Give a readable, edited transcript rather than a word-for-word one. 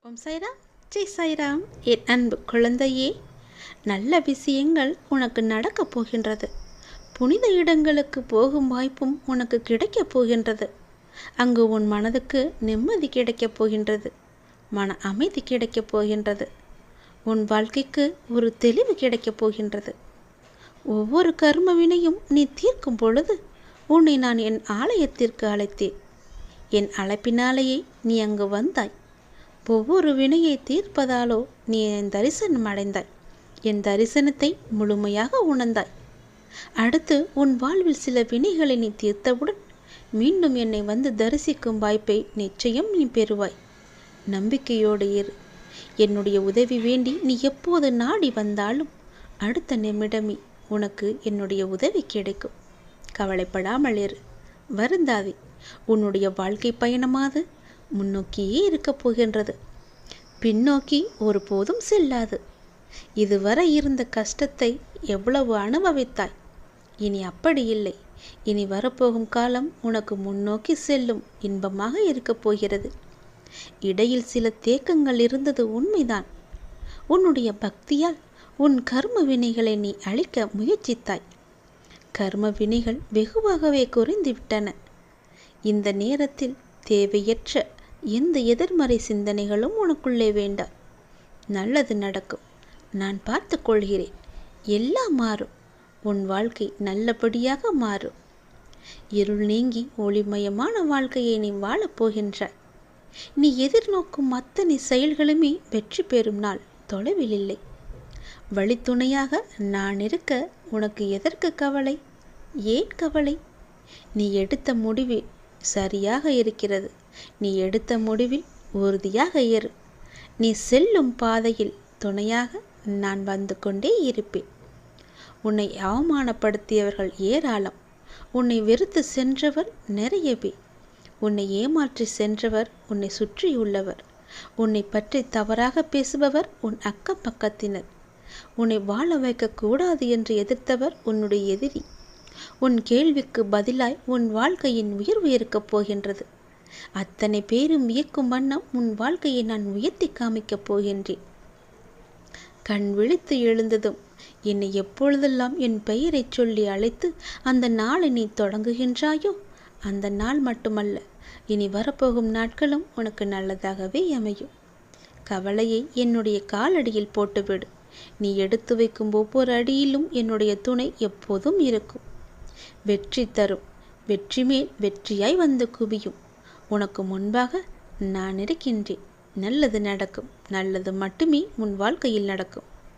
ஓம் சாய்ராம், ஜெய் சாய்ராம். என் அன்பு குழந்தையே, நல்ல விஷயங்கள் உனக்கு நடக்கப் போகின்றது. புனித இடங்களுக்கு போகும் வாய்ப்பும் உனக்கு கிடைக்கப் போகின்றது. அங்கு உன் மனதுக்கு நிம்மதி கிடைக்கப் போகின்றது. மன அமைதி கிடைக்கப் போகின்றது. உன் வாழ்க்கைக்கு ஒரு தெளிவு கிடைக்கப் போகின்றது. ஒவ்வொரு கர்ம வினையும் நீ தீர்க்கும் பொழுது உன்னை நான் என் ஆலயத்திற்கு அழைத்தேன். என் அழைப்பினாலேயே நீ அங்கு வந்தாய். ஒவ்வொரு வினையை தீர்ப்பதாலோ நீ என் தரிசனம் அடைந்தாய். என் தரிசனத்தை முழுமையாக உணர்ந்தாய். அடுத்து உன் வாழ்வில் சில வினைகளை நீ தீர்த்தவுடன் மீண்டும் என்னை வந்து தரிசிக்கும் வாய்ப்பை நிச்சயம் நீ பெறுவாய். நம்பிக்கையோடு இரு. என்னுடைய உதவி வேண்டி நீ எப்போது நாடி வந்தாலும் அடுத்த நிமிடமே உனக்கு என்னுடைய உதவி கிடைக்கும். கவலைப்படாமல் இரு, வருந்தாதே. உன்னுடைய வாழ்க்கை பயணமாவது முன்னோக்கியே இருக்கப் போகின்றது. பின்னோக்கி ஒருபோதும் செல்லாது. இதுவரை இருந்த கஷ்டத்தை எவ்வளவு அனுபவித்தாய். இனி அப்படி இல்லை. இனி வரப்போகும் காலம் உனக்கு முன்னோக்கி செல்லும் இன்பமாக இருக்கப் போகிறது. இடையில் சில தேக்கங்கள் இருந்தது உண்மைதான். உன்னுடைய பக்தியால் உன் கர்ம வினைகளை நீ அழிக்க முயற்சித்தாய். கர்ம வினைகள் வெகுவாகவே குறைந்துவிட்டன. இந்த நேரத்தில் தேவையற்ற எந்த எதிர்மறை சிந்தனைகளும் உனக்குள்ளே வேண்டாம். நல்லது நடக்கும். நான் பார்த்து கொள்கிறேன். எல்லாம் மாறும். உன் வாழ்க்கை நல்லபடியாக மாறும். இருள் நீங்கி ஒளிமயமான வாழ்க்கையை நீ வாழப்போகின்றாய். நீ எதிர்நோக்கும் அத்தனை செயல்களுமே வெற்றி பெறும் நாள் தொலைவில் இல்லை. வழித்துணையாக நான் இருக்க உனக்கு எதற்கு கவலை? ஏன் கவலை? நீ எடுத்த முடிவு சரியாக இருக்கிறது. நீ எடுத்த முடிவில் உறுதியாக இரு. நீ செல்லும் பாதையில் துணையாக நான் வந்து கொண்டே இருப்பேன். உன்னை அவமானப்படுத்தியவர்கள் ஏராளம். உன்னை வெறுத்து சென்றவர் நிறைய பேர். உன்னை ஏமாற்றி சென்றவர் உன்னை சுற்றியுள்ளவர். உன்னை பற்றி தவறாக பேசுபவர் உன் அக்கம் பக்கத்தினர். உன்னை வாழ வைக்கக்கூடாது என்று எதிர்த்தவர் உன்னுடைய எதிரி. உன் கேள்விக்கு பதிலாய் உன் வாழ்க்கையின் உயர்வு இருக்கப் போகின்றது. அத்தனை பேரும் வியக்கும் வண்ணம் உன் வாழ்க்கையை நான் உயர்த்தி காமிக்கப் போகின்றேன். கண் விழித்து எழுந்ததும் என்னை எப்பொழுதெல்லாம் என் பெயரை சொல்லி அழைத்து அந்த நாளை நீ தொடங்குகின்றாயோ அந்த நாள் மட்டுமல்ல, இனி வரப்போகும் நாட்களும் உனக்கு நல்லதாகவே அமையும். கவலையை என்னுடைய காலடியில் போட்டுவிடு. நீ எடுத்து வைக்கும் ஒவ்வொரு அடியிலும் என்னுடைய துணை எப்போதும் இருக்கும். வெற்றி தரும். வெற்றி மேல் வெற்றியாய் வந்து குவியும். உனக்கு முன்பாக நான் இருக்கின்றேன். நல்லது நடக்கும். நல்லது மட்டுமே உன் வாழ்க்கையில் நடக்கும்.